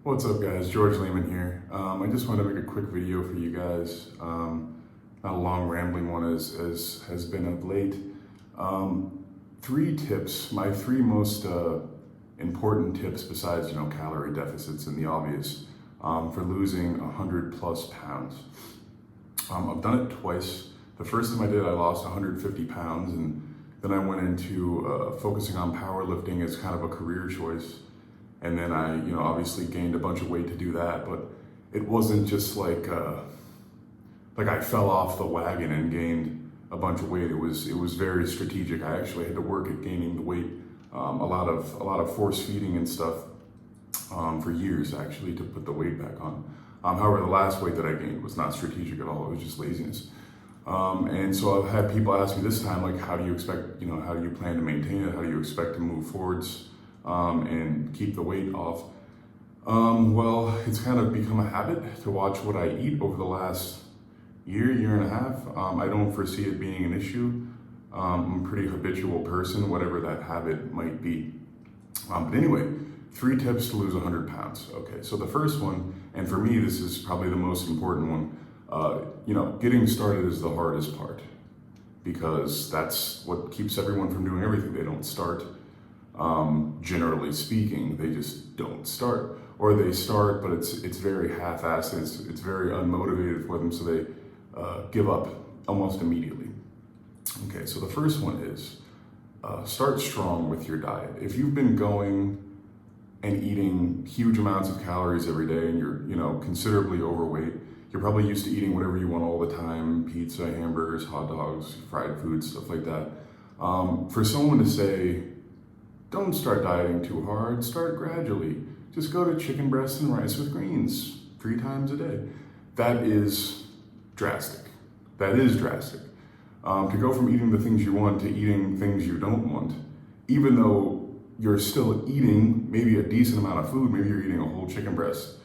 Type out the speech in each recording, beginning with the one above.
What's up, guys? George Leeman here. I just wanted to make a quick video for you guys. Not a long rambling one as has been of late. Three tips, my three most important tips besides, calorie deficits and the obvious, for losing 100 plus pounds. I've done it twice. The first time I did, I lost 150 pounds, and then I went into focusing on powerlifting as kind of a career choice. And then I, obviously gained a bunch of weight to do that, but it wasn't just like I fell off the wagon and gained a bunch of weight. It was very strategic. I actually had to work at gaining the weight, a lot of force feeding and stuff for years actually to put the weight back on. However, the last weight that I gained was not strategic at all. It was just laziness. And so I've had people ask me this time, like, how do you expect, how do you plan to maintain it? How do you expect to move forwards? And keep the weight off? Well, it's kind of become a habit to watch what I eat over the last year and a half. I don't foresee it being an issue. I'm a pretty habitual person, whatever that habit might be. But anyway, 3 tips to lose 100 pounds. Okay, so the first one, and for me, this is probably the most important one, getting started is the hardest part because that's what keeps everyone from doing everything. They don't start. Generally speaking, they just don't start, or they start, but it's very half-assed. It's very unmotivated for them, so they give up almost immediately. Okay, so the first one is start strong with your diet. If you've been going and eating huge amounts of calories every day, and you're considerably overweight, you're probably used to eating whatever you want all the time: pizza, hamburgers, hot dogs, fried food, stuff like that. For someone to say, don't start dieting too hard, start gradually. Just go to chicken breast and rice with greens 3 times a day. That is drastic. That is drastic. To go from eating the things you want to eating things you don't want, even though you're still eating maybe a decent amount of food, maybe you're eating a whole chicken breast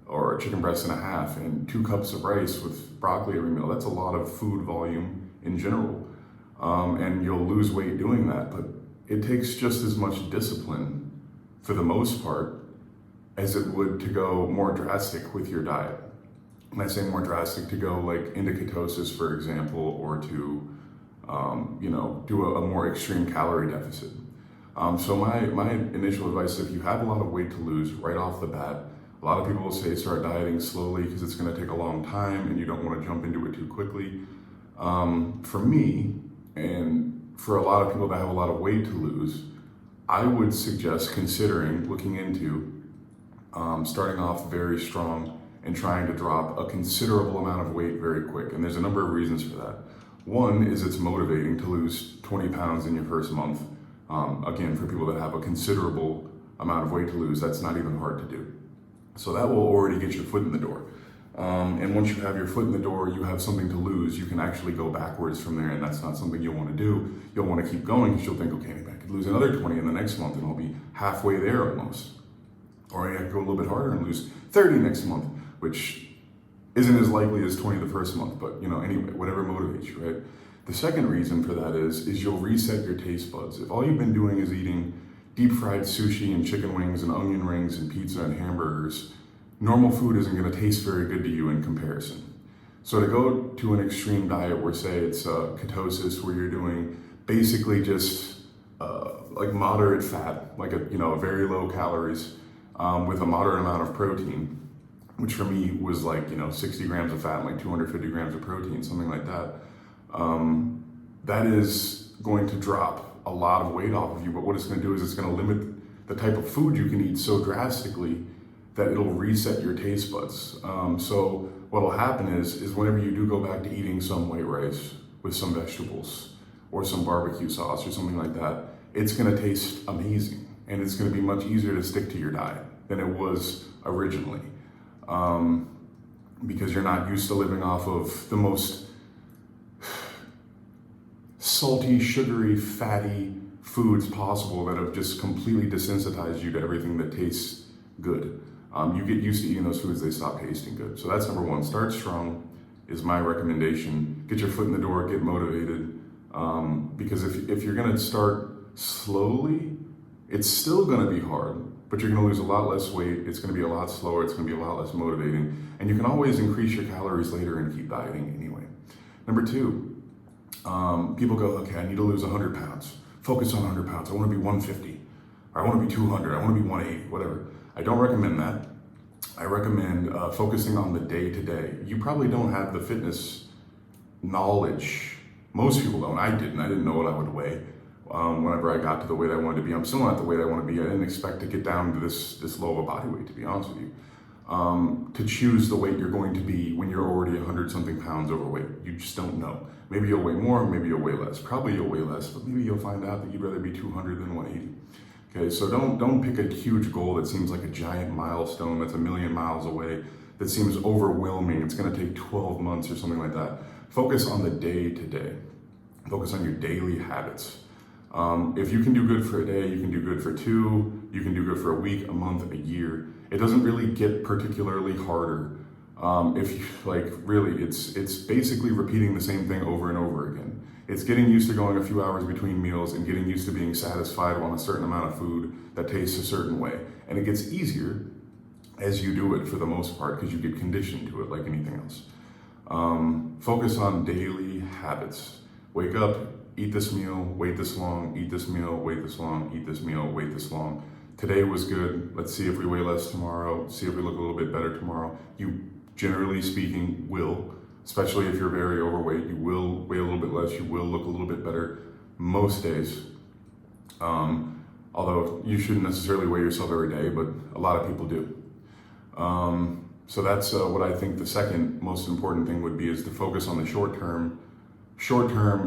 or a chicken breast and a half and 2 cups of rice with broccoli every meal. That's a lot of food volume in general. And you'll lose weight doing that, but it takes just as much discipline, for the most part, as it would to go more drastic with your diet. When I say more drastic, to go like into ketosis, for example, or to, do a more extreme calorie deficit. So my initial advice is, if you have a lot of weight to lose right off the bat, a lot of people will say start dieting slowly because it's going to take a long time and you don't want to jump into it too quickly. For me, and for a lot of people that have a lot of weight to lose, I would suggest considering looking into starting off very strong and trying to drop a considerable amount of weight very quick. And there's a number of reasons for that. One is it's motivating to lose 20 pounds in your first month. Again, for people that have a considerable amount of weight to lose, that's not even hard to do. So that will already get your foot in the door. And once you have your foot in the door, you have something to lose. You can actually go backwards from there, and that's not something you'll want to do. You'll want to keep going because you'll think, okay, maybe I could lose another 20 in the next month and I'll be halfway there almost. Or maybe I could go a little bit harder and lose 30 next month, which isn't as likely as 20 the first month, but anyway, whatever motivates you, right? The second reason for that is you'll reset your taste buds. If all you've been doing is eating deep fried sushi and chicken wings and onion rings and pizza and hamburgers, normal food isn't going to taste very good to you in comparison. So to go to an extreme diet where, say, it's ketosis, where you're doing basically just like moderate fat, like a very low calories, with a moderate amount of protein, which for me was like 60 grams of fat and like 250 grams of protein, something like that. That is going to drop a lot of weight off of you. But what it's going to do is it's going to limit the type of food you can eat so drastically that it'll reset your taste buds. So what'll happen is whenever you do go back to eating some white rice with some vegetables or some barbecue sauce or something like that, it's gonna taste amazing. And it's gonna be much easier to stick to your diet than it was originally. Because you're not used to living off of the most salty, sugary, fatty foods possible that have just completely desensitized you to everything that tastes good. You get used to eating those foods, they stop tasting good. So that's number one. Start strong is my recommendation. Get your foot in the door, get motivated. Because if you're gonna start slowly, it's still gonna be hard, but you're gonna lose a lot less weight. It's gonna be a lot slower. It's gonna be a lot less motivating. And you can always increase your calories later and keep dieting anyway. Number two, people go, okay, I need to lose 100 pounds. Focus on 100 pounds. I wanna be 150, or I wanna be 200, I wanna be 180, whatever. I don't recommend that. I recommend focusing on the day-to-day. You probably don't have the fitness knowledge. Most people don't. I didn't know what I would weigh whenever I got to the weight I wanted to be. I'm still not the weight I want to be. I didn't expect to get down to this low of a body weight, to be honest with you. To choose the weight you're going to be when you're already 100-something pounds overweight. You just don't know. Maybe you'll weigh more, maybe you'll weigh less. Probably you'll weigh less, but maybe you'll find out that you'd rather be 200 than 180. Okay, so don't pick a huge goal that seems like a giant milestone that's a million miles away, that seems overwhelming. It's gonna take 12 months or something like that. Focus on the day-to-day. Focus on your daily habits. If you can do good for a day, you can do good for 2, you can do good for a week, a month, a year. It doesn't really get particularly harder. If you, really, it's basically repeating the same thing over and over again. It's getting used to going a few hours between meals and getting used to being satisfied on a certain amount of food that tastes a certain way. And it gets easier as you do it for the most part because you get conditioned to it like anything else. Focus on daily habits. Wake up, eat this meal, wait this long, eat this meal, wait this long, eat this meal, wait this long. Today was good. Let's see if we weigh less tomorrow, see if we look a little bit better tomorrow. You, generally speaking, will. Especially if you're very overweight, you will weigh a little bit less, you will look a little bit better most days. Although you shouldn't necessarily weigh yourself every day, but a lot of people do. So that's what I think the second most important thing would be, is to focus on the short term,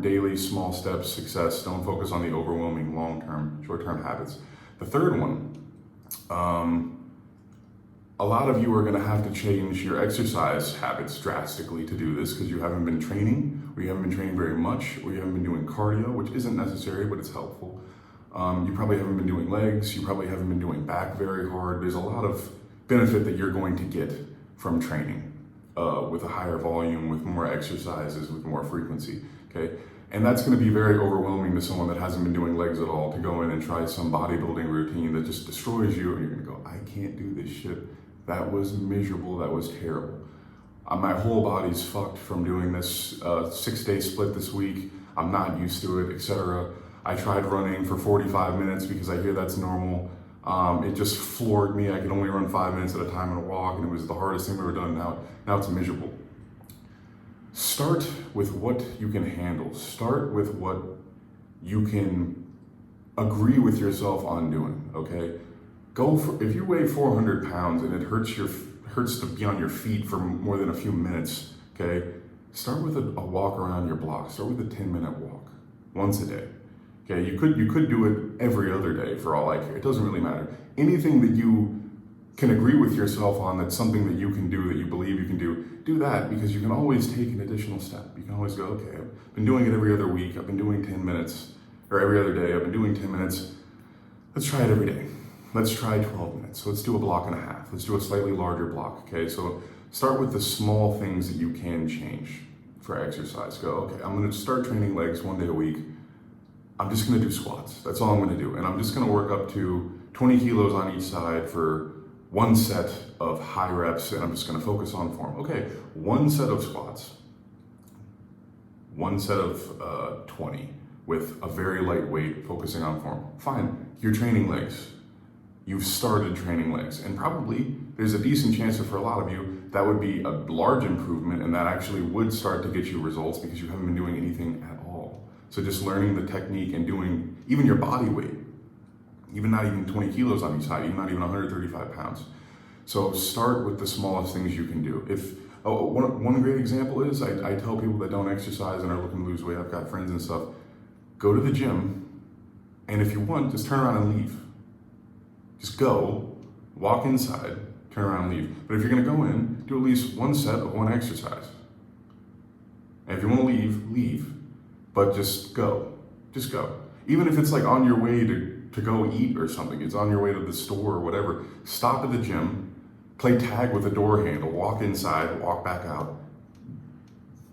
daily, small steps, success. Don't focus on the overwhelming long-term, short-term habits. The third one, a lot of you are gonna have to change your exercise habits drastically to do this because you haven't been training, or you haven't been training very much, or you haven't been doing cardio, which isn't necessary, but it's helpful. You probably haven't been doing legs, you probably haven't been doing back very hard. There's a lot of benefit that you're going to get from training with a higher volume, with more exercises, with more frequency, okay? And that's gonna be very overwhelming to someone that hasn't been doing legs at all, to go in and try some bodybuilding routine that just destroys you, and you're gonna go, I can't do this shit. That was miserable, that was terrible. My whole body's fucked from doing this 6-day split this week. I'm not used to it, etc. I tried running for 45 minutes because I hear that's normal. It just floored me. I could only run 5 minutes at a time and walk, and it was the hardest thing I've ever done. Now it's miserable. Start with what you can handle. Start with what you can agree with yourself on doing, okay? If you weigh 400 pounds and it hurts to be on your feet for more than a few minutes, okay? Start with a walk around your block. Start with a 10-minute walk once a day. Okay, you could do it every other day for all I care. It doesn't really matter. Anything that you can agree with yourself on, that's something that you can do, that you believe you can do that, because you can always take an additional step. You can always go, okay, I've been doing it every other week. I've been doing 10 minutes, or every other day. I've been doing 10 minutes. Let's try it every day. Let's try 12 minutes. Let's do a block and a half. Let's do a slightly larger block, okay? So start with the small things that you can change for exercise. Go, okay, I'm gonna start training legs 1 day a week. I'm just gonna do squats. That's all I'm gonna do. And I'm just gonna work up to 20 kilos on each side for 1 set of high reps, and I'm just gonna focus on form. Okay, 1 set of squats, 1 set of 20 with a very light weight, focusing on form. Fine, you're training legs. You've started training legs, and probably there's a decent chance that for a lot of you, that would be a large improvement, and that actually would start to get you results because you haven't been doing anything at all. So just learning the technique and doing even your body weight, even not even 20 kilos on each side, even not even 135 pounds. So start with the smallest things you can do. One great example is, I tell people that don't exercise and are looking to lose weight, I've got friends and stuff, go to the gym, and if you want, just turn around and leave. Just go, walk inside, turn around and leave. But if you're gonna go in, do at least 1 set of 1 exercise. And if you wanna leave, leave. But just go, just go. Even if it's like on your way to go eat or something, it's on your way to the store or whatever, stop at the gym, play tag with the door handle, walk inside, walk back out.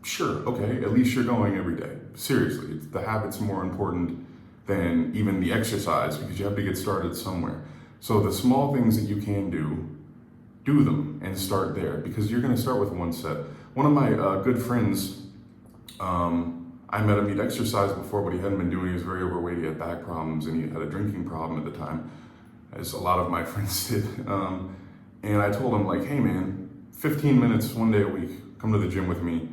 Sure, okay, at least you're going every day. Seriously, the habit's more important than even the exercise because you have to get started somewhere. So the small things that you can do them and start there, because you're going to start with one set. One of my good friends, I met him, he'd exercised before, but he hadn't been doing it. He was very overweight, he had back problems, and he had a drinking problem at the time, as a lot of my friends did. And I told him, like, hey man, 15 minutes one day a week, come to the gym with me,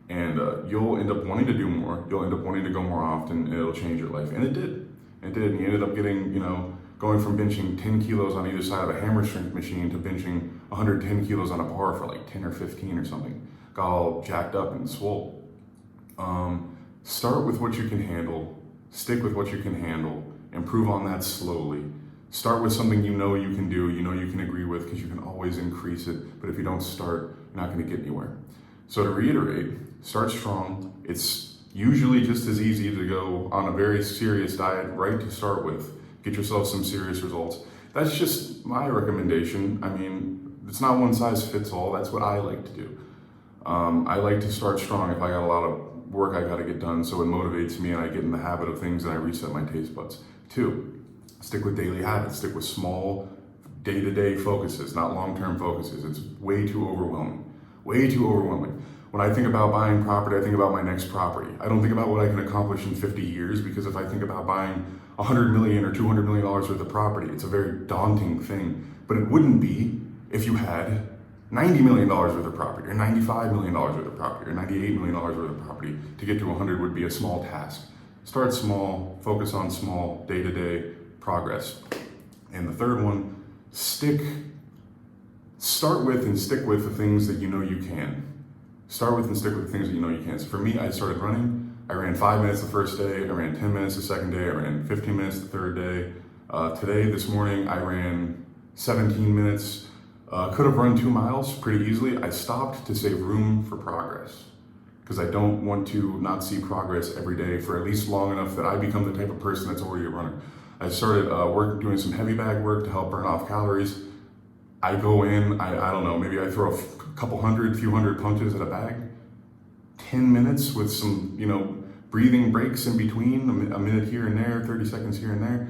and you'll end up wanting to do more, you'll end up wanting to go more often, and it'll change your life. And it did. It did. And he ended up getting, going from benching 10 kilos on either side of a hammer strength machine to benching 110 kilos on a bar for like 10 or 15 or something. Got all jacked up and swole. Start with what you can handle, stick with what you can handle, improve on that slowly. Start with something you know you can do, you know you can agree with, because you can always increase it. But if you don't start, you're not going to get anywhere. So to reiterate, start strong. It's usually just as easy to go on a very serious diet right to start with. Get yourself some serious results. That's just my recommendation. I mean, it's not one size fits all. That's what I like to do. I like to start strong. If I got a lot of work I got to get done, so it motivates me and I get in the habit of things and I reset my taste buds. 2, stick with daily habits. Stick with small day-to-day focuses, not long-term focuses. It's way too overwhelming. Way too overwhelming. When I think about buying property, I think about my next property. I don't think about what I can accomplish in 50 years, because if I think about buying $100 million or $200 million worth of property, it's a very daunting thing. But it wouldn't be if you had $90 million worth of property, or $95 million worth of property, or $98 million worth of property. To get to 100 would be a small task. Start small, focus on small, day-to-day progress. And the third one, start with and stick with the things that you know you can. Start with and stick with the things that you know you can. So for me, I started running. I ran 5 minutes the first day. I ran 10 minutes the second day. I ran 15 minutes the third day. This morning, I ran 17 minutes. Could have run 2 miles pretty easily. I stopped to save room for progress, because I don't want to not see progress every day for at least long enough that I become the type of person that's already a runner. I started doing some heavy bag work to help burn off calories. I go in, I don't know, maybe I throw a few hundred punches at a bag. 10 minutes with some, breathing breaks in between, a minute here and there, 30 seconds here and there.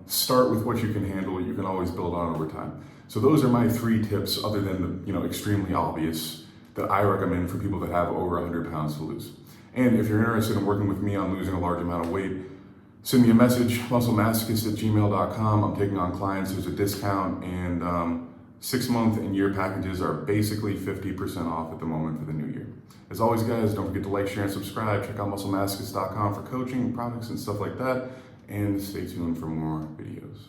Start with what you can handle. You can always build on over time. So those are my 3 tips, other than the extremely obvious, that I recommend for people that have over 100 pounds to lose. And if you're interested in working with me on losing a large amount of weight, send me a message, musclemasochist@gmail.com. I'm taking on clients. There's a discount, and 6-month and year packages are basically 50% off at the moment for the new year. As always, guys, don't forget to like, share, and subscribe. Check out musclemasochist.com for coaching, products, and stuff like that. And stay tuned for more videos.